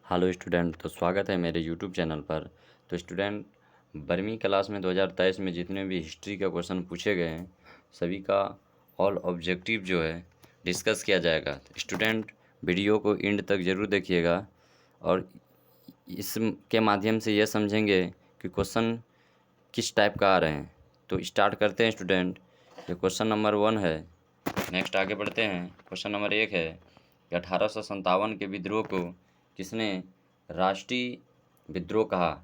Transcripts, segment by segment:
Hello student, तो स्वागत है मेरे यूट्यूब चैनल पर। तो स्टूडेंट, 12वीं क्लास में 2023 में जितने भी हिस्ट्री का क्वेश्चन पूछे गए हैं सभी का ऑल ऑब्जेक्टिव जो है डिस्कस किया जाएगा। तो स्टूडेंट, वीडियो को एंड तक ज़रूर देखिएगा और इसके माध्यम से यह समझेंगे कि क्वेश्चन किस टाइप का आ रहे हैं। तो स्टार्ट करते हैं स्टूडेंट। ये क्वेश्चन नंबर 1 है। नेक्स्ट आगे बढ़ते हैं। क्वेश्चन नंबर 1 है कि 1857 के विद्रोह को किसने राष्ट्रीय विद्रोह कहा।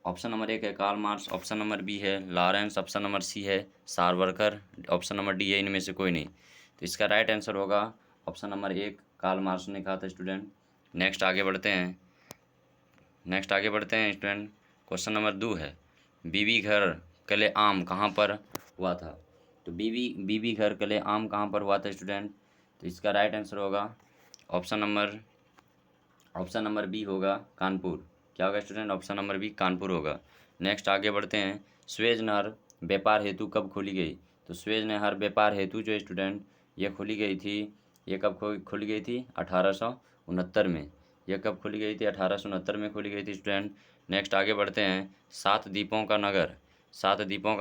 ऑप्शन नंबर 1 है Karl Marx, option number B है लॉरेंस, ऑप्शन नंबर सी है सावरकर, ऑप्शन नंबर डी है इनमें से कोई नहीं। तो इसका राइट आंसर होगा ऑप्शन नंबर 1, कार्ल मार्क्स ने कहा था स्टूडेंट। नेक्स्ट आगे बढ़ते हैं स्टूडेंट। क्वेश्चन नंबर 2 है बीबी घर कले आम कहाँ पर हुआ था। तो बीबी घर कले आम कहाँ पर हुआ था स्टूडेंट। तो इसका राइट आंसर होगा ऑप्शन नंबर बी होगा कानपुर। क्या होगा student, option number B Kanpur होगा। नेक्स्ट आगे बढ़ते हैं। स्वेज नहर व्यापार हेतु कब खोली गई। तो स्वेज नहर व्यापार हेतु जो स्टूडेंट ये खोली गई थी, ये कब खोली गई थी 1869 में। यह कब खोली गई थी 1869 में खोली गई थी स्टूडेंट। नेक्स्ट आगे बढ़ते हैं। सात द्वीपों का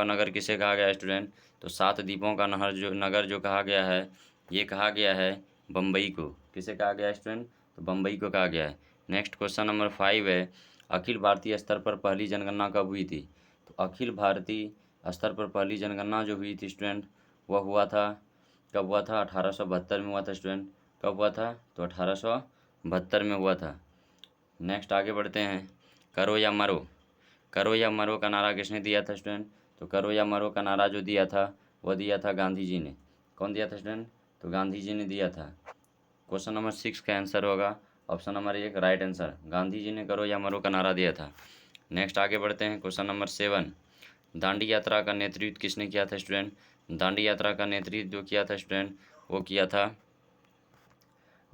नगर किसे कहा गया है स्टूडेंट। तो सात द्वीपों का नगर जो कहा गया है, ये कहा गया है बम्बई को। किसे कहा गया है स्टूडेंट, तो बम्बई को कहा गया है। नेक्स्ट क्वेश्चन नंबर 5 है अखिल भारतीय स्तर पर पहली जनगणना कब हुई थी। तो अखिल भारतीय स्तर पर पहली जनगणना जो हुई थी स्टूडेंट, वह हुआ था, कब हुआ था 1872 में हुआ था स्टूडेंट। कब हुआ था, तो 1872 में हुआ था। नेक्स्ट आगे बढ़ते हैं। करो या मरो का नारा किसने दिया था स्टूडेंट। तो करो या मरो का नारा जो दिया था वह दिया था गांधी जी ने। कौन दिया था स्टूडेंट, तो गांधी जी ने दिया था। क्वेश्चन नंबर 6 का आंसर होगा option number 1 right answer, Gandhi ji ने करो या मरो का नारा दिया था। नेक्स्ट आगे बढ़ते हैं। क्वेश्चन नंबर 7 दांडी यात्रा का नेतृत्व किसने किया था स्टूडेंट। दांडी यात्रा का नेतृत्व जो किया था स्टूडेंट वो किया था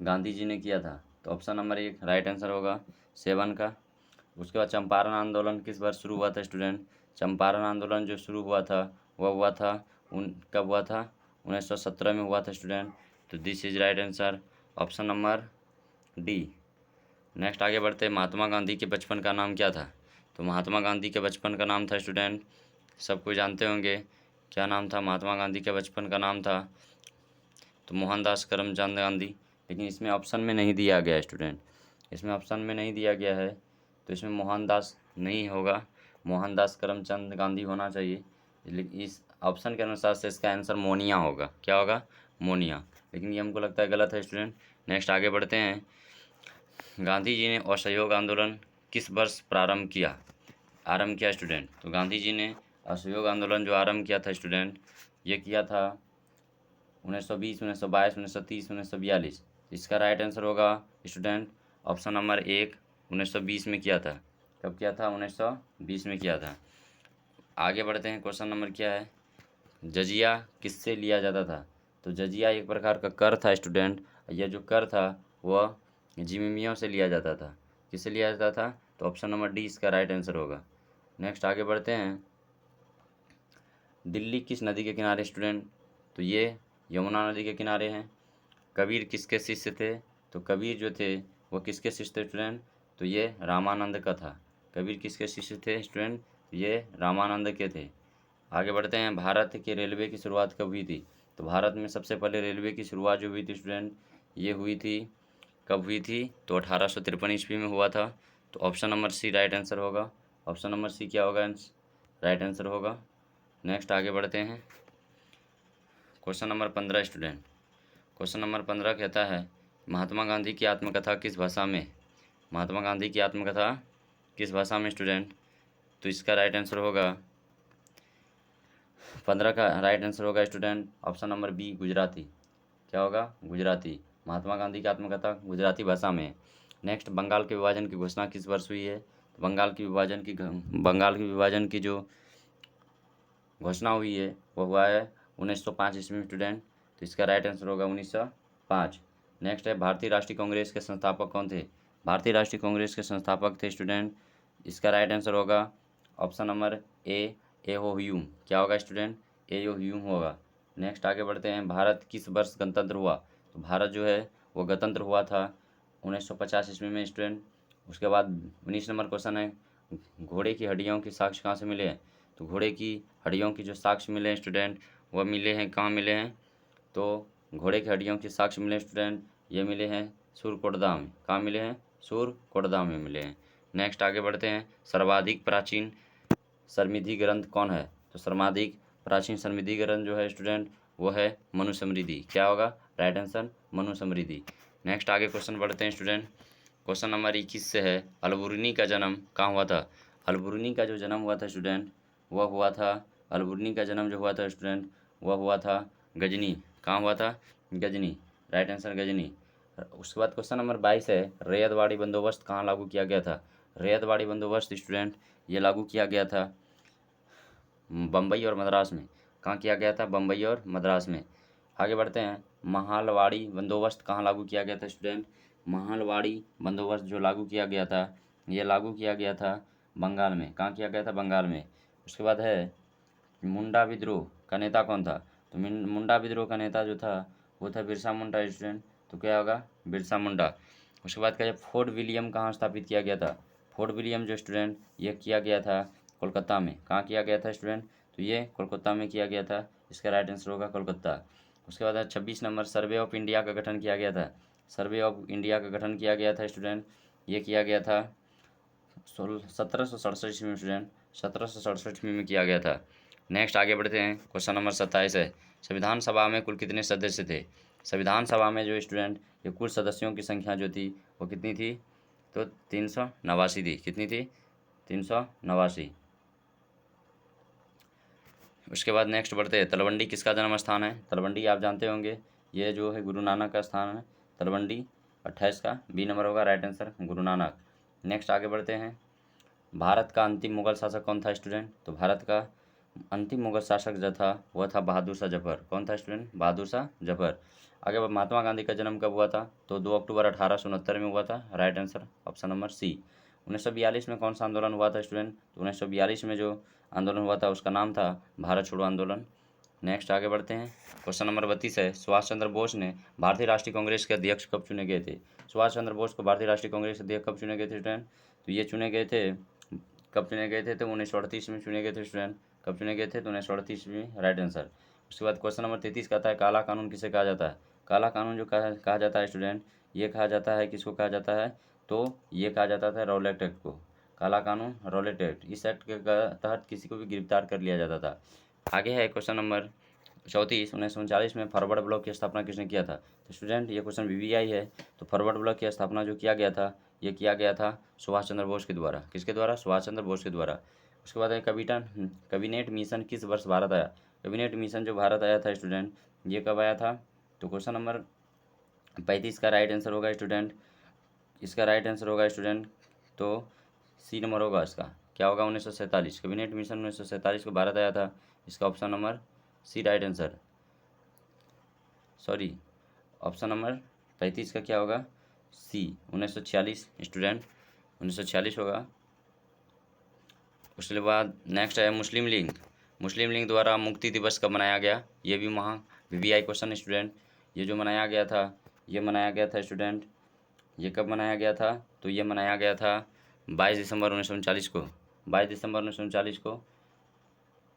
गांधी जी ने किया था। तो ऑप्शन नंबर 1 राइट आंसर होगा 7 का। उसके बाद चंपारण आंदोलन किस वर्ष शुरू हुआ था स्टूडेंट। चंपारण आंदोलन जो शुरू हुआ था वह हुआ था कब हुआ था, 1917 में हुआ था स्टूडेंट। तो this is right answer option number D. Next आगे बढ़ते हैं। महात्मा गांधी के बचपन का नाम क्या था। तो महात्मा गांधी के बचपन का नाम था स्टूडेंट, सबको जानते होंगे क्या नाम था महात्मा गांधी के बचपन का नाम था, तो मोहनदास करमचंद गांधी। लेकिन इसमें ऑप्शन में नहीं दिया गया है स्टूडेंट, इसमें ऑप्शन में नहीं दिया गया है, तो इसमें मोहनदास नहीं होगा, मोहनदास करमचंद गांधी होना चाहिए। लेकिन इस ऑप्शन के अनुसार से इसका आंसर मोनिया होगा। क्या होगा, मोनिया। लेकिन ये हमको लगता है गलत है स्टूडेंट। नेक्स्ट आगे बढ़ते हैं। गांधी जी ने असहयोग आंदोलन किस वर्ष आरंभ किया स्टूडेंट। तो गांधी जी ने असहयोग आंदोलन जो आरंभ किया था स्टूडेंट, ये किया था 1920, 1922, 1930, 1942। इसका राइट आंसर होगा स्टूडेंट ऑप्शन नंबर 1 1920 में किया था। कब किया था, 1920 में किया था। आगे बढ़ते हैं। क्वेश्चन नंबर क्या है, जजिया किससे लिया जाता था। तो जजिया एक प्रकार का कर था स्टूडेंट। यह जो कर था वह जिमीमियों से लिया जाता था। किससे लिया जाता था, तो ऑप्शन नंबर डी इसका राइट आंसर होगा। नेक्स्ट आगे बढ़ते हैं। दिल्ली किस नदी के किनारे स्टूडेंट। तो ये यमुना नदी के किनारे हैं। कबीर किसके शिष्य थे। तो कबीर जो थे वो किसके शिष्य थे स्टूडेंट, तो ये रामानंद का था। कबीर किसके शिष्य थे स्टूडेंट, ये रामानंद के थे। आगे बढ़ते हैं। भारत के रेलवे की शुरुआत कब हुई थी। तो भारत में सबसे पहले रेलवे की शुरुआत जो हुई थी स्टूडेंट, ये हुई थी, कब हुई थी, तो 1853 ईस्वी में हुआ था। तो option number C right answer होगा। ऑप्शन नंबर सी क्या होगा, राइट आंसर होगा। नेक्स्ट आगे बढ़ते हैं। Question number 15 student. Question number 15 कहता है महात्मा गांधी की आत्मकथा किस भाषा में। महात्मा गांधी की आत्मकथा किस भाषा में स्टूडेंट। तो इसका राइट आंसर होगा 15 का राइट आंसर होगा student option number B Gujarati. क्या होगा, गुजराती। महात्मा गांधी की आत्मकथा गुजराती भाषा में है। नेक्स्ट, बंगाल के विभाजन की घोषणा किस वर्ष हुई है। तो बंगाल के विभाजन की जो घोषणा हुई है वो हुआ है 1905 ईस्वी में स्टूडेंट। तो इसका राइट आंसर होगा 1905। नेक्स्ट है भारतीय राष्ट्रीय कांग्रेस के संस्थापक कौन थे। भारतीय राष्ट्रीय कांग्रेस के संस्थापक थे स्टूडेंट, इसका राइट आंसर होगा option number A O Hume. क्या होगा स्टूडेंट, ए ओ ह्यूम होगा। नेक्स्ट आगे बढ़ते हैं। भारत किस वर्ष गणतंत्र हुआ। तो भारत जो है वो गणतंत्र हुआ था 1950 ईस्वी में स्टूडेंट। उसके बाद 19 नंबर क्वेश्चन है, घोड़े की हड्डियों के साक्ष्य कहाँ से मिले हैं? तो घोड़े की हड्डियों की जो साक्ष्य मिले हैं स्टूडेंट, वह मिले हैं कहाँ मिले हैं? तो घोड़े की हड्डियों के साक्ष्य मिले स्टूडेंट, ये मिले हैं सूरकोटदा में। कहाँ मिले हैं? सूरकोटदा में मिले हैं। नेक्स्ट आगे बढ़ते हैं, सर्वाधिक प्राचीन समृद्धि ग्रंथ कौन है? तो सर्वाधिक प्राचीन समृद्धि ग्रंथ जो है स्टूडेंट, वो है मनुस्मृति। क्या होगा राइट आंसर? मनुस्मृति। नेक्स्ट आगे क्वेश्चन बढ़ते हैं स्टूडेंट, क्वेश्चन नंबर 21 से है, अलबुर्नी का जन्म कहाँ हुआ था? अलबुर्नी का जो जन्म हुआ था स्टूडेंट, वह हुआ था, अलबुर्नी का जन्म जो हुआ था स्टूडेंट, वह हुआ था गजनी। कहाँ हुआ था? गजनी। Right answer Ghazni. उसके बाद क्वेश्चन नंबर 22 है, रैयतवाड़ी बंदोबस्त कहाँ लागू किया गया था? रैयतवाड़ी बंदोबस्त स्टूडेंट, ये लागू किया गया था बम्बई और मद्रास में। कहाँ किया गया था? बम्बई और मद्रास में। आगे बढ़ते हैं, महालवाड़ी बंदोबस्त कहाँ लागू किया गया था स्टूडेंट? महालवाड़ी बंदोबस्त जो लागू किया गया था, ये लागू किया गया था बंगाल में। कहाँ किया गया था? बंगाल में। उसके बाद है, मुंडा विद्रोह का नेता कौन था? तो मुंडा विद्रोह का नेता जो था, वो था बिरसा मुंडा स्टूडेंट। तो क्या होगा? बिरसा मुंडा। उसके बाद क्या है, फोर्ट विलियम कहाँ स्थापित किया गया था? फोर्ट विलियम जो स्टूडेंट, ये किया गया था कोलकाता में। कहाँ किया गया था स्टूडेंट? तो ये कोलकाता में किया गया था। इसका राइट आंसर होगा कोलकाता। उसके बाद 26 नंबर, सर्वे ऑफ इंडिया का गठन किया गया था। सर्वे ऑफ इंडिया का गठन किया गया था स्टूडेंट, ये किया गया था 1767 ईस्वी में स्टूडेंट, 1767 ईस्वी में किया गया था। नेक्स्ट आगे बढ़ते हैं, क्वेश्चन नंबर 27 है, संविधान सभा में कुल कितने सदस्य थे? संविधान सभा में जो स्टूडेंट, ये कुल सदस्यों की संख्या जो थी, वो कितनी थी? तो 389 थी। कितनी थी? 389। उसके बाद नेक्स्ट बढ़ते हैं, तलवंडी किसका जन्म स्थान है? तलवंडी आप जानते होंगे, ये जो है गुरु नानक का स्थान है। तलवंडी 28 का बी नंबर होगा right answer, Guru Nanak. Next आगे बढ़ते हैं, भारत का अंतिम मुगल शासक कौन था स्टूडेंट? तो भारत का अंतिम मुगल शासक जो था, वह था बहादुर शाह जफर। कौन था स्टूडेंट? बहादुर शाह जफर। आगे महात्मा गांधी का जन्म कब हुआ था? तो 2 अक्टूबर 1869 में हुआ था। Right answer option number C. 1942 में कौन सा आंदोलन हुआ था स्टूडेंट? तो 1942 में जो आंदोलन हुआ था, उसका नाम था भारत छोड़ो आंदोलन। नेक्स्ट आगे बढ़ते हैं, क्वेश्चन नंबर 32 है, सुभाष चंद्र बोस ने भारतीय राष्ट्रीय कांग्रेस के अध्यक्ष कब चुने गए थे? सुभाष चंद्र बोस को भारतीय राष्ट्रीय कांग्रेस के अध्यक्ष कब चुने गए थे स्टूडेंट? तो ये चुने गए थे, कब चुने गए थे? तो 1938 में चुने गए थे स्टूडेंट। कब चुने गए थे? तो 1938 में राइट आंसर। उसके बाद क्वेश्चन नंबर 33 कहता है, काला कानून किसे कहा जाता है? काला कानून जो कहा जाता है स्टूडेंट, ये कहा जाता है, किसको कहा जाता है? तो ये कहा जाता था रॉलेट एक्ट को। काला कानून रॉलेट एक्ट, इस एक्ट के तहत किसी को भी गिरफ्तार कर लिया जाता था। आगे है क्वेश्चन नंबर 34, 1939 में फॉरवर्ड ब्लॉक की स्थापना किसने किया था? तो स्टूडेंट ये क्वेश्चन VVI है। तो फॉरवर्ड ब्लॉक की स्थापना जो किया गया था, ये किया गया था सुभाष चंद्र बोस के द्वारा। किसके द्वारा? सुभाष चंद्र बोस के द्वारा। उसके बाद है, कैबिनेट मिशन किस वर्ष भारत आया? कैबिनेट मिशन जो भारत आया था स्टूडेंट, ये कब आया था? तो क्वेश्चन नंबर 35 का राइट आंसर होगा स्टूडेंट, इसका राइट आंसर होगा स्टूडेंट, तो सी नंबर होगा इसका। क्या होगा? 1947। कैबिनेट मिशन 1947 को भारत आया था। इसका option number C right answer, sorry option number 35 का क्या होगा? सी 1946 स्टूडेंट, 1946 होगा। उसके बाद नेक्स्ट है, मुस्लिम लीग, मुस्लिम लीग द्वारा मुक्ति दिवस कब मनाया गया? ये भी वहाँ VVI क्वेश्चन स्टूडेंट। ये जो मनाया गया था, ये मनाया गया था स्टूडेंट, ये कब मनाया गया था? तो ये मनाया गया था 22 दिसंबर 1939 को, 22 दिसंबर 1939 को।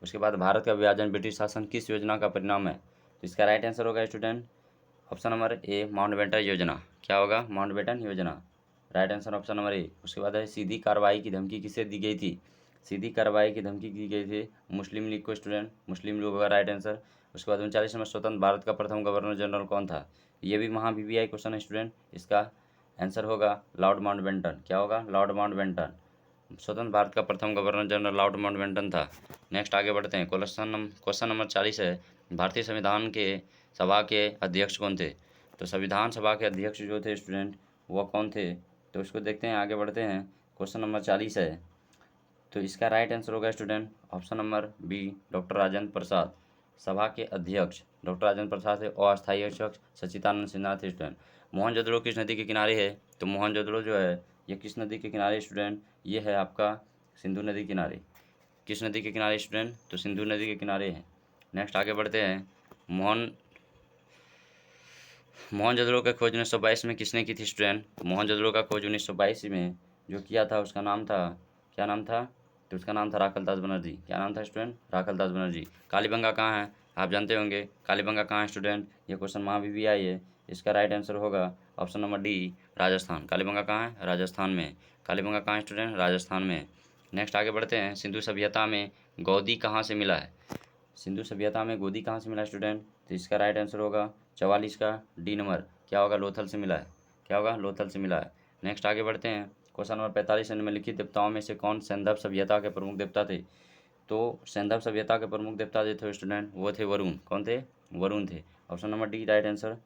उसके बाद भारत का विभाजन ब्रिटिश शासन किस योजना का परिणाम है? तो इसका राइट आंसर होगा स्टूडेंट, ऑप्शन नंबर ए माउंटबेटन योजना। क्या होगा? माउंटबेटन योजना। राइट आंसर ऑप्शन नंबर ए। उसके बाद है, सीधी कार्रवाई की धमकी किसे दी गई थी? सीधी कार्रवाई की धमकी दी गई थी मुस्लिम लीग को स्टूडेंट, मुस्लिम लीग होगा राइट आंसर। उसके बाद 39 नंबर, स्वतंत्र भारत का प्रथम गवर्नर जनरल कौन था? ये भी वहाँ VVI क्वेश्चन है स्टूडेंट। इसका आंसर होगा लॉर्ड माउंटबेटन। क्या होगा? Lord Mountbatten. स्वतंत्र भारत का प्रथम गवर्नर जनरल लॉर्ड माउंटबेटन था। नेक्स्ट आगे बढ़ते हैं, क्वेश्चन नंबर 40 है, भारतीय संविधान के सभा के अध्यक्ष कौन थे? तो संविधान सभा के अध्यक्ष जो थे स्टूडेंट, वो कौन थे? तो उसको देखते हैं, आगे बढ़ते हैं। क्वेश्चन नंबर 40 है, तो इसका राइट आंसर होगा student option number B, doctor Rajendra Prasad. सभा के अध्यक्ष डॉक्टर राजेंद्र प्रसाद थे, और अस्थायी अध्यक्ष सच्चिदानंद सिन्हा थे स्टूडेंट। मोहनजोदड़ो किस नदी के किनारे है? तो मोहनजोदड़ो जो है, ये किस नदी के किनारे स्टूडेंट? ये है आपका सिंधु नदी के किनारे। किस नदी के किनारे स्टूडेंट? तो सिंधु नदी के किनारे है। नेक्स्ट आगे बढ़ते हैं, मोहनजोदड़ो का खोज 1922 में किसने की थी स्टूडेंट? तो मोहनजोदड़ो का खोज 1922 में जो किया था उसका नाम था, क्या नाम था? तो उसका नाम था राखलदास बनर्जी। क्या नाम था स्टूडेंट? राखलदास बनर्जी। कालीबंगा कहाँ है? आप जानते होंगे कालीबंगा कहाँ है स्टूडेंट? ये क्वेश्चन वहाँ भी आई है। इसका राइट आंसर होगा option number D, Rajasthan. Kalibanga कहाँ है? राजस्थान में। कालीबंगा कहाँ है स्टूडेंट? राजस्थान में। नेक्स्ट आगे बढ़ते हैं। सिंधु सभ्यता में गोदी कहाँ से मिला है? सिंधु सभ्यता में गोदी कहाँ से मिला है स्टूडेंट? तो इसका राइट आंसर होगा 44 का डी नंबर। क्या होगा? लोथल से मिला है। क्या होगा? लोथल से मिला है। नेक्स्ट आगे बढ़ते हैं। क्वेश्चन नंबर 45, निम्नलिखित देवताओं में से कौन सैंधव सभ्यता के प्रमुख देवता थे? तो सैंधव सभ्यता के प्रमुख देवता जो थे स्टूडेंट वो थे वरुण। कौन थे? वरुण थे। Option number D right answer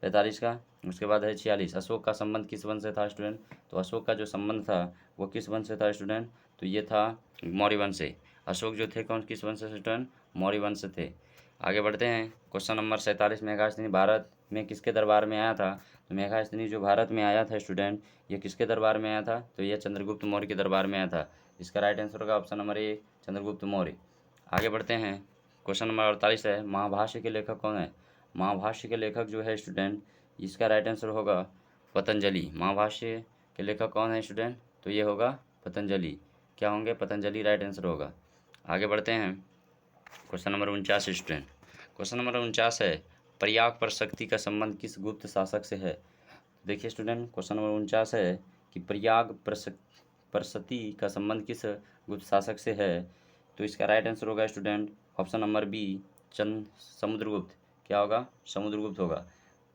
45 का। उसके बाद है 46, अशोक का संबंध किस वंश से था स्टूडेंट? तो अशोक का जो संबंध था वो किस वंश से था स्टूडेंट? तो ये था मौर्य वंश से। अशोक जो थे कौन किस वंश से स्टूडेंट? मौर्य वंश से थे। आगे बढ़ते हैं। क्वेश्चन नंबर 47, मेघास्थनी भारत में किसके दरबार में आया था? तो मेघास्थनी जो भारत में आया था स्टूडेंट, ये किसके दरबार में आया था? तो ये चंद्रगुप्त मौर्य के दरबार में आया था। इसका राइट आंसर होगा ऑप्शन नंबर ए, चंद्रगुप्त मौर्य। आगे बढ़ते हैं। क्वेश्चन नंबर 48 है, महाभाष्य के लेखक कौन है? महाभाष्य के लेखक जो है स्टूडेंट, इसका राइट आंसर होगा पतंजलि। महाभाष्य के लेखक कौन है स्टूडेंट? तो ये होगा पतंजलि। क्या होंगे? पतंजलि राइट आंसर होगा। आगे बढ़ते हैं। Question number 49 student, question number 49 है, प्रयाग पर शक्ति का संबंध किस गुप्त शासक से है? देखिए स्टूडेंट, क्वेश्चन नंबर 49 है कि प्रयाग पर सती का संबंध किस गुप्त शासक से है? तो इसका राइट आंसर होगा student option number B, Samudragupta. क्या होगा? समुद्रगुप्त होगा।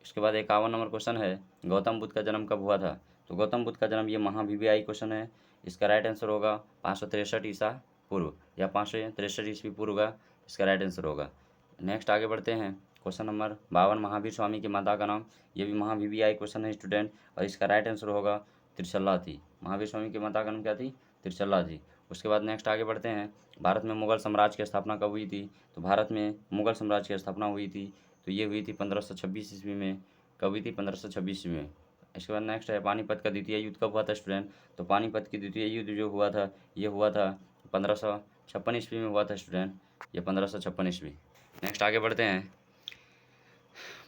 इसके बाद 51 नंबर क्वेश्चन है, गौतम बुद्ध का जन्म कब हुआ था? तो गौतम बुद्ध का जन्म, ये महावीवीआई क्वेश्चन है। इसका राइट आंसर होगा 563 ईसा पूर्व या 563 ईस्वी पूर्व का इसका राइट आंसर होगा। नेक्स्ट आगे बढ़ते हैं। क्वेश्चन नंबर 52, महावीर स्वामी की माता का नाम, ये भी महावीवीआई क्वेश्चन है स्टूडेंट, और इसका राइट आंसर होगा त्रिशला थी। महावीर स्वामी की माता का नाम क्या थी? त्रिशला थी। उसके बाद नेक्स्ट आगे बढ़ते हैं। भारत में मुगल साम्राज्य की स्थापना कब हुई थी? तो भारत में मुगल साम्राज्य की स्थापना हुई थी, तो ये हुई थी 1526 ईस्वी में। कब हुई थी? 1526 ईस्वी में। इसके बाद नेक्स्ट है, पानीपत का द्वितीय युद्ध कब हुआ था स्टूडेंट? तो पानीपत की द्वितीय युद्ध जो हुआ था, ये हुआ था 1556 ईस्वी में हुआ था स्टूडेंट, ये 1556 ईस्वी। नेक्स्ट आगे बढ़ते हैं।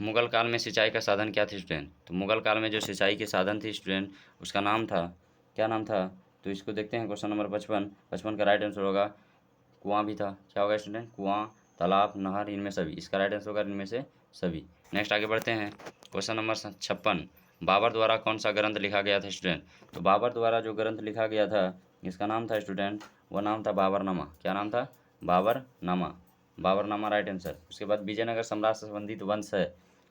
मुगल काल में सिंचाई का साधन क्या थी स्टूडेंट? तो मुगल काल में जो सिंचाई के साधन थी स्टूडेंट, उसका नाम था, क्या नाम था? तो इसको देखते हैं। क्वेश्चन नंबर 55 का राइट आंसर होगा कुआं भी था। क्या होगा स्टूडेंट? कुआं, तालाब, नहर, इनमें सभी। इसका राइट आंसर होगा इनमें से सभी। नेक्स्ट आगे बढ़ते हैं। क्वेश्चन नंबर 56, बाबर द्वारा कौन सा ग्रंथ लिखा गया था स्टूडेंट? तो बाबर द्वारा जो ग्रंथ लिखा गया था, इसका नाम था स्टूडेंट, वो नाम था बाबरनामा। क्या नाम था? बाबरनामा। Baburnama right answer. उसके बाद विजयनगर सम्राट से संबंधित वंश है।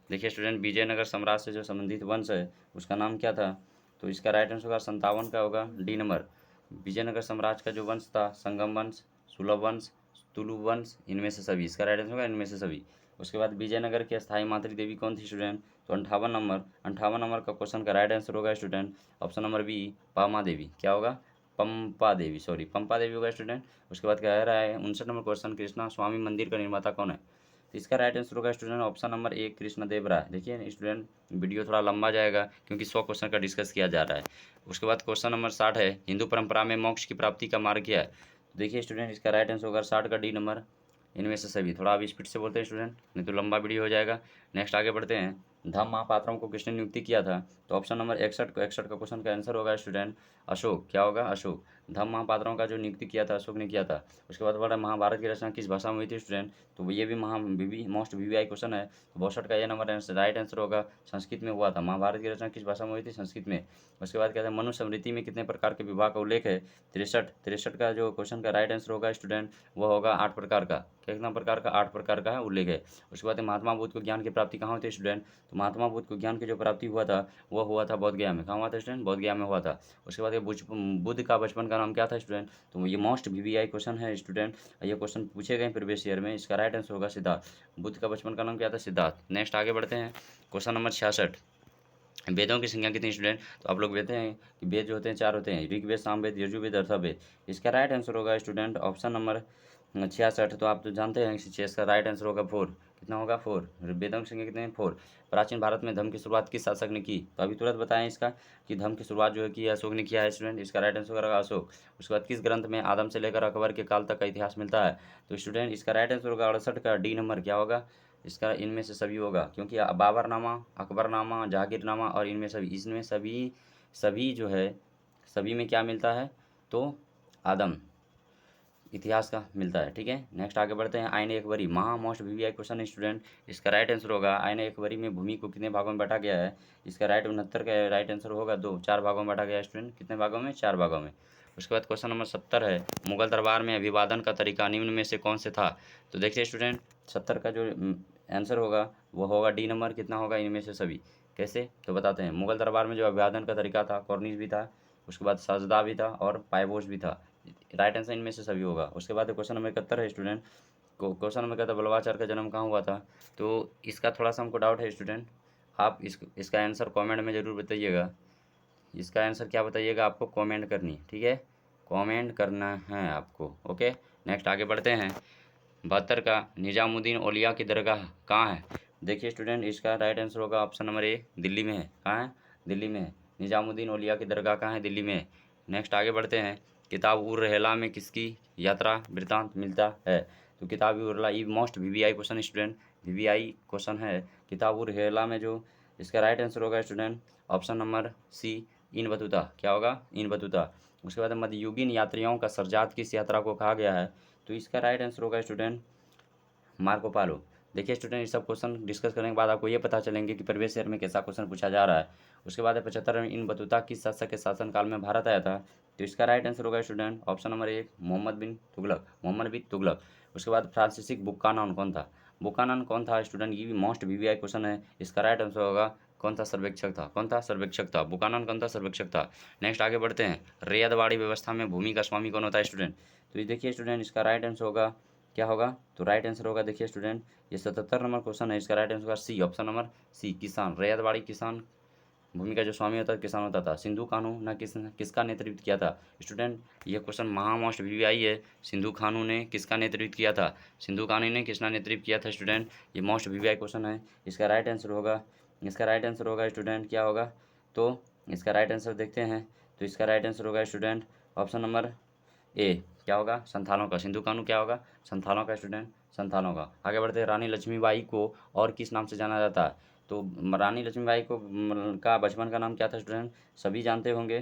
देखिए स्टूडेंट, विजयनगर सम्राट से जो संबंधित वंश है उसका नाम क्या था? तो इसका राइट आंसर होगा 57 का होगा डी नंबर। विजयनगर साम्राज्य का जो वंश था, संगम वंश, सुलभ वंश, तुलु वंश, इनमें से सभी। इसका राइट आंसर होगा इनमें से सभी। उसके बाद विजयनगर की स्थायी मातृ देवी कौन थी स्टूडेंट? तो 58 नंबर का क्वेश्चन का राइट आंसर होगा स्टूडेंट ऑप्शन नंबर बी, पामा देवी। क्या होगा? पंपा देवी, सॉरी पंपा देवी होगा स्टूडेंट। उसके बाद कह रहा है 59 नंबर क्वेश्चन, कृष्णा स्वामी मंदिर का निर्माता कौन है? तो इसका राइट आंसर होगा student option number A, Krishnadeva Raya. देखिए स्टूडेंट, वीडियो थोड़ा लंबा जाएगा क्योंकि 100 क्वेश्चन का डिस्कस किया जा रहा है। उसके बाद क्वेश्चन नंबर 60 है, हिंदू परंपरा में मोक्ष की प्राप्ति का मार्ग क्या है? तो देखिए स्टूडेंट, इसका राइट आंसर होगा 60 का डी नंबर, इनमें से सभी। थोड़ा आप स्पीड से बोलते हैं स्टूडेंट, नहीं तो लंबा वीडियो हो जाएगा। नेक्स्ट आगे बढ़ते हैं। धम्म महापात्रों को किसने नियुक्ति किया था? तो ऑप्शन नंबर 61 का क्वेश्चन का आंसर होगा स्टूडेंट अशोक। क्या होगा? अशोक। धम्म महापात्रों का जो नियुक्ति किया था अशोक ने किया था। उसके बाद बड़ा महाभारत की रचना किस भाषा में हुई थी स्टूडेंट? तो ये भी मोस्ट वीवीआई क्वेश्चन है। तो 62 का ये नंबर राइट आंसर होगा संस्कृत में हुआ था। महाभारत की रचना किस भाषा में हुई थी? संस्कृत में। उसके बाद कहते हैं मनु स्मृति में कितने प्रकार के विभाग का उल्लेख है? 63 का जो क्वेश्चन का राइट आंसर होगा स्टूडेंट वो होगा 8 प्रकार का। कितना प्रकार का? 8 प्रकार का है उल्लेख है। उसके बाद महात्मा बुद्ध को ज्ञान की प्राप्ति कहाँ हुई थी स्टूडेंट? तो महात्मा बुद्ध को ज्ञान की जो प्राप्ति हुआ था वो हुआ था बोध गया में। कहाँ हुआ था स्टूडेंट? बोध गया में हुआ था। उसके बाद ये बुद्ध का बचपन का नाम क्या था स्टूडेंट? तो ये मोस्ट वीवीआई क्वेश्चन है स्टूडेंट, ये क्वेश्चन पूछे गए प्रीवियस ईयर में। इसका राइट आंसर होगा सिद्धार्थ। बुद्ध का बचपन का नाम क्या था? सिद्धार्थ। नेक्स्ट आगे बढ़ते हैं। क्वेश्चन नंबर 66, वेदों की संख्या कितनी स्टूडेंट? तो आप लोग कहते हैं कि वेद जो होते हैं 4 होते हैं, ऋग्वेद, सामवेद, यजुर्वेद, अथर्ववेद। इसका राइट आंसर होगा स्टूडेंट ऑप्शन नंबर 66। तो आप तो जानते हैं कि इसका राइट आंसर होगा 4। कितना होगा? 4। वेदों की संख्या कितने हैं? 4। प्राचीन भारत में धर्म की शुरुआत किस शासक ने की? तो अभी तुरंत बताएं इसका कि धर्म की शुरुआत जो है की अशोक ने किया है स्टूडेंट। इसका राइट आंसर होगा अशोक। उसके बाद किस ग्रंथ में आदम से लेकर अकबर के काल तक का इतिहास मिलता है? तो स्टूडेंट इसका राइट आंसर होगा 68 का डी नंबर। क्या होगा? इसका इनमें से सभी होगा, क्योंकि बाबरनामा, अकबरनामा, जहांगीरनामा और इसमें सभी जो है, सभी में क्या मिलता है, तो आदम इतिहास का मिलता है। ठीक है, नेक्स्ट आगे बढ़ते हैं। आईने एकबरी, महा मोस्ट वीवीआई क्वेश्चन स्टूडेंट। इसका राइट आंसर होगा आईने एकबरी में भूमि को कितने भागों में बांटा गया है। इसका 69 का राइट आंसर होगा 2, 4 भागों में बांटा गया है स्टूडेंट। कितने भागों में, 4 भागों में। उसके बाद क्वेश्चन नंबर 70 है, मुगल दरबार में अभिवादन का तरीका निम्न में से कौन से था। तो देखिए स्टूडेंट, 70 का जो आंसर होगा वो होगा डी नंबर। कितना होगा, इनमें से सभी। कैसे, तो बताते हैं। मुगल दरबार में जो अभिवादन का तरीका था, कॉर्निश भी था, उसके बाद सजदा भी था और पायबोश भी था। राइट आंसर इनमें से सभी होगा। उसके बाद क्वेश्चन नंबर 71 है स्टूडेंट। क्वेश्चन नंबर कहता है बल्लभाचार्य का जन्म कहाँ हुआ था। तो इसका थोड़ा सा हमको डाउट है स्टूडेंट, आप इसका आंसर कमेंट में ज़रूर बताइएगा। इसका आंसर क्या बताइएगा, आपको कमेंट करनी, ठीक है, कमेंट करना है आपको। ओके, नेक्स्ट आगे बढ़ते हैं। 72 का निजामुद्दीन औलिया की दरगाह कहाँ है। देखिए स्टूडेंट, इसका राइट आंसर होगा ऑप्शन नंबर ए, दिल्ली में है। कहाँ है, दिल्ली में है। निजामुद्दीन औलिया की दरगाह कहाँ है, दिल्ली में है। नेक्स्ट आगे बढ़ते हैं। किताब उर रहला में किसकी यात्रा वृत्तांत मिलता है। तो किताब उर रहला, ई most VVI question student, VVI question है। किताब उर रहला में जो इसका राइट आंसर होगा student option number C, Ibn Battuta. क्या होगा, इन बतूता। उसके बाद मध्ययुगीन यात्रियों का सरजात किस यात्रा को कहा गया है। तो इसका राइट आंसर होगा स्टूडेंट मार्को पालो। देखिए स्टूडेंट, ये सब क्वेश्चन डिस्कस करने के बाद आपको ये पता चलेंगे कि प्रीवियस ईयर में कैसा क्वेश्चन पूछा जा रहा है। उसके बाद 75 में इन बतूता किस शासक के शासनकाल में भारत आया था। तो इसका राइट आंसर होगा स्टूडेंट ऑप्शन नंबर 1, मोहम्मद बिन तुगलक। उसके बाद फ्रांसीसी बुक्कानन कौन था। बुक्कानन कौन था स्टूडेंट, ये भी मोस्ट वीवीआई क्वेश्चन है। इसका राइट आंसर होगा कौन था, सर्वेक्षक था। कौन था, सर्वेक्षक था। बुकानन कौन था, सर्वेक्षक था। नेक्स्ट आगे बढ़ते हैं। रैयतवाड़ी व्यवस्था में भूमि का स्वामी कौन होता है स्टूडेंट। तो ये देखिए स्टूडेंट, इसका राइट आंसर होगा क्या होगा, तो राइट आंसर होगा, देखिए स्टूडेंट, ये 77 नंबर क्वेश्चन है। इसका राइट आंसर होगा सी, ऑप्शन नंबर सी, किसान। रैयतवाड़ी किसान, भूमि का जो स्वामी होता है किसान होता था। सिंधु कानू ने किसका नेतृत्व किया था स्टूडेंट। ये क्वेश्चन महा मोस्ट वीवीआई है। सिंधु कानू ने किसका नेतृत्व किया था, सिंधु कानू ने किसका नेतृत्व किया था स्टूडेंट। ये मोस्ट वीवीआई क्वेश्चन है। इसका राइट आंसर होगा, इसका राइट आंसर होगा स्टूडेंट क्या होगा, तो इसका राइट आंसर देखते हैं। तो इसका राइट आंसर होगा स्टूडेंट ऑप्शन नंबर ए, क्या होगा, संथालों का। सिंधु कानू क्या होगा, संथालों का स्टूडेंट, संथालों का। आगे बढ़ते हैं। रानी लक्ष्मीबाई को और किस नाम से जाना जाता है। तो रानी लक्ष्मीबाई को का बचपन का नाम क्या था स्टूडेंट, सभी जानते होंगे।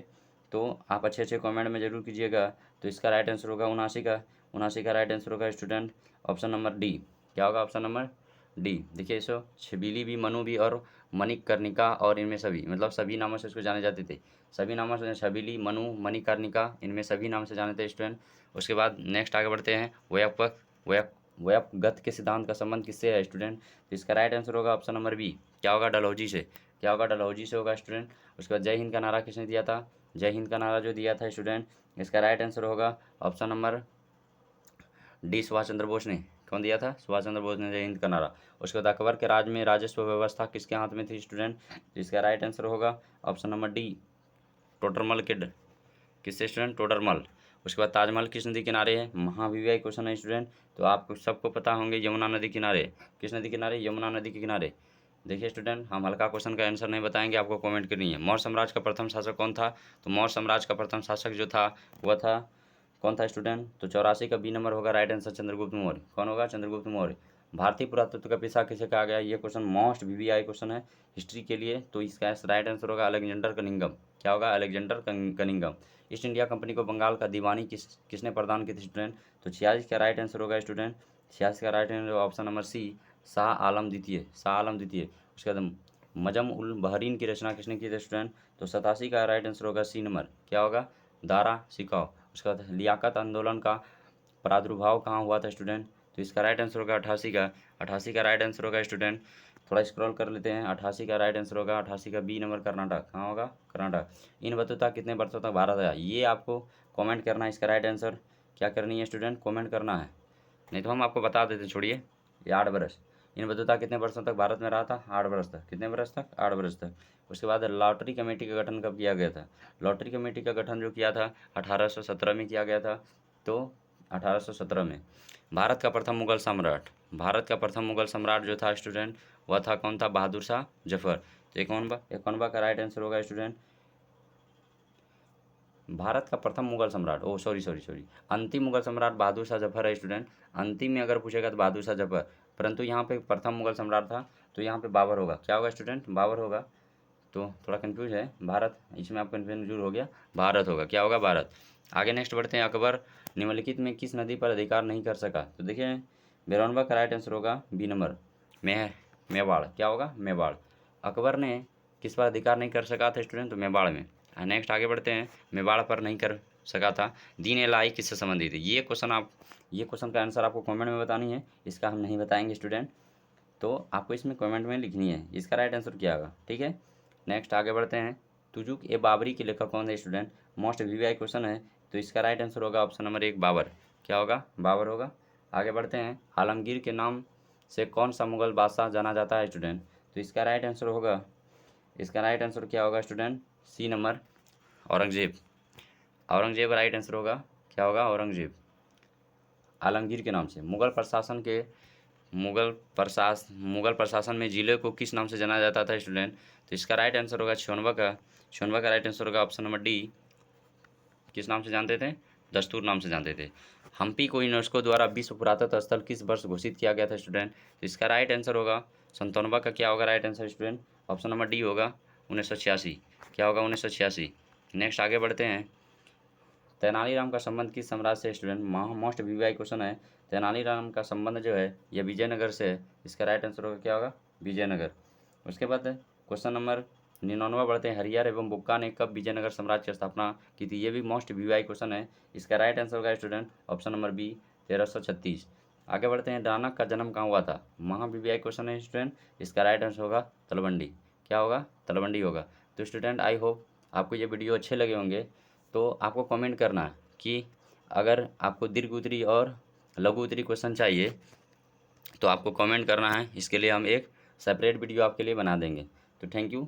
तो आप अच्छे अच्छे कमेंट में जरूर कीजिएगा। तो इसका राइट आंसर होगा 79 का राइट आंसर होगा स्टूडेंट ऑप्शन नंबर डी। क्या होगा, ऑप्शन नंबर डी। देखिए इसको छबीली भी, मनु भी और मणिकर्णिका और इनमें सभी, मतलब सभी नामों से इसको जाने जाते थे। सभी नामों से, छबीली, मनु, मणिकर्णिका, इनमें सभी नाम से जाने थे स्टूडेंट। उसके बाद नेक्स्ट आगे बढ़ते हैं। वयपगत के सिद्धांत का संबंध किससे है स्टूडेंट। तो इसका राइट आंसर होगा ऑप्शन नंबर बी। क्या होगा, डलहौजी से। क्या होगा, डलहौजी से होगा स्टूडेंट। उसके बाद जय हिंद का नारा किसने दिया था। जय हिंद का नारा जो दिया था स्टूडेंट, इसका राइट आंसर होगा option number D, Subhash Chandra Bose ने। कौन दिया था, सुभाष चंद्र बोस ने जय हिंद का नारा। उसके बाद अकबर के राज में राजस्व व्यवस्था किसके हाथ में थी स्टूडेंट। इसका राइट आंसर होगा ऑप्शन नंबर डी, टोडरमल के किससे स्टूडेंट, टोडरमल। उसके बाद ताजमहल किस नदी किनारे है, महावीवीआई क्वेश्चन है स्टूडेंट। तो आपको सबको पता होंगे यमुना नदी किनारे। किस नदी किनारे, यमुना नदी के किनारे। देखिए स्टूडेंट, हम हल्का क्वेश्चन का आंसर नहीं बताएंगे, आपको कमेंट करनी है। मौर्य साम्राज्य का प्रथम शासक कौन था। तो मौर्य साम्राज्य का प्रथम शासक जो था वह था, कौन था स्टूडेंट। तो 84 का बी नंबर होगा राइट आंसर, चंद्रगुप्त मौर्य। कौन होगा, चंद्रगुप्त मौर्य। भारतीय पुरातत्व का पिता किसे कहा गया, ये क्वेश्चन मोस्ट वीवीआई क्वेश्चन है हिस्ट्री के लिए। तो इसका राइट आंसर होगा अलेक्जेंडर कनिंघम। क्या होगा, Alexander Cunningham. East India company को बंगाल का दीवानी किसने प्रदान की थी स्टूडेंट। तो 86 का राइट आंसर होगा स्टूडेंट, 86 का right answer option number C, Shah Alam द्वितीय। शाह आलम द्वितीय। उसके बाद मजम उल बहरीन की रचना किसने की थी स्टूडेंट। तो 87 का राइट आंसर होगा सी नंबर, क्या होगा, दारा सिकाओ। उसके बाद लियाकत आंदोलन का प्रादुर्भाव कहाँ हुआ था स्टूडेंट। तो इसका राइट आंसर होगा 88 का राइट आंसर होगा स्टूडेंट। थोड़ा स्क्रॉल कर लेते हैं। 88 का राइट आंसर होगा, 88 का बी नंबर, कर्नाटक। कहाँ होगा, कर्नाटक। इन बतौता कितने वर्षों तक भारत आया, ये आपको कमेंट करना है। इसका राइट आंसर क्या करनी है स्टूडेंट, कमेंट करना है, नहीं तो हम आपको बता देते। छोड़िए, ये 8 वर्ष। इन बतौता कितने वर्षों तक भारत में रहा था, 8 वर्ष तक। कितने वर्ष तक, 8 वर्ष तक। उसके बाद लॉटरी कमेटी का गठन कब किया गया था। लॉटरी कमेटी का गठन जो किया था 1817 में किया गया था। तो 1817 में। भारत का प्रथम मुगल सम्राट जो था स्टूडेंट वह था, कौन था, बहादुर शाह जफर। तो 51 का राइट आंसर होगा स्टूडेंट, भारत का प्रथम मुगल सम्राट, सॉरी, अंतिम मुगल सम्राट बहादुर शाह जफर है स्टूडेंट। अंतिम में अगर पूछेगा तो बहादुर शाह जफर। परंतु यहाँ पे प्रथम मुगल सम्राट था, तो यहाँ पे बाबर होगा। क्या होगा स्टूडेंट? बाबर होगा। तो थोड़ा कंफ्यूज है भारत, इसमें आप कन्फ्यूज हो गया, भारत होगा। क्या होगा? भारत। आगे नेक्स्ट बढ़ते हैं। अकबर निम्नलिखित में किस नदी पर अधिकार नहीं कर सका? तो देखिए बेरौनवा का राइट आंसर होगा बी नंबर, मेवाड़। क्या होगा? मेवाड़। अकबर ने किस पर अधिकार नहीं कर सका था स्टूडेंट? तो मेवाड़ में। नेक्स्ट आगे बढ़ते हैं। मेवाड़ पर नहीं कर सका था। दीन ए इलाही किससे संबंधित है? ये क्वेश्चन का आंसर आपको कमेंट में बतानी है, इसका हम नहीं बताएंगे स्टूडेंट, तो आपको इसमें कमेंट में लिखनी है इसका राइट आंसर क्या होगा। ठीक है, नेक्स्ट आगे बढ़ते हैं। तुजुक ए बाबरी के लेखक कौन है स्टूडेंट? मोस्ट वीवीआई क्वेश्चन है, तो इसका राइट आंसर होगा ऑप्शन नंबर 1 बाबर। क्या होगा? बाबर होगा। आगे बढ़ते हैं। आलमगीर के नाम से कौन सा मुगल बादशाह जाना जाता है स्टूडेंट? तो इसका राइट आंसर होगा, इसका राइट आंसर क्या होगा student? C number, Aurangzeb. Aurangzeb right answer होगा। क्या होगा? औरंगजेब। आलमगीर के नाम से मुगल प्रशासन में जिले को किस नाम से जाना जाता था स्टूडेंट? तो इसका राइट आंसर होगा छोनवा का राइट आंसर होगा ऑप्शन नंबर डी। किस नाम से जानते थे? दस्तूर नाम से जानते थे। हम्पी को यूनेस्को द्वारा विश्व पुरातत्व स्थल किस वर्ष घोषित किया गया था स्टूडेंट? तो इसका राइट आंसर होगा 97 का। क्या होगा right answer student? Option number D होगा 1986। क्या होगा? 1986। नेक्स्ट आगे बढ़ते हैं। तेनालीराम का संबंध किस साम्राज्य से स्टूडेंट? मोस्ट वीवीआई क्वेश्चन है। तेनालीराम का संबंध जो है यह विजयनगर से है। इसका राइट आंसर होगा क्या होगा? विजयनगर। उसके बाद क्वेश्चन नंबर 99 बढ़ते हैं। हरिहर एवं बुक्का ने कब विजयनगर साम्राज्य की स्थापना की थी? ये भी मोस्ट वीवीआई क्वेश्चन है। इसका राइट आंसर होगा स्टूडेंट ऑप्शन नंबर बी 1336। आगे बढ़ते हैं। डानक का जन्म कहाँ हुआ था? महा वीवीआई क्वेश्चन है स्टूडेंट। इसका राइट आंसर होगा तलवंडी। क्या होगा? तलवंडी होगा। तो स्टूडेंट आई होप आपको ये वीडियो अच्छे लगे होंगे, तो आपको कमेंट करना है कि अगर आपको दीर्घ उत्तरी और लघु उत्तरी क्वेश्चन चाहिए तो आपको कमेंट करना है, इसके लिए हम एक सेपरेट वीडियो आपके लिए बना देंगे। तो थैंक यू।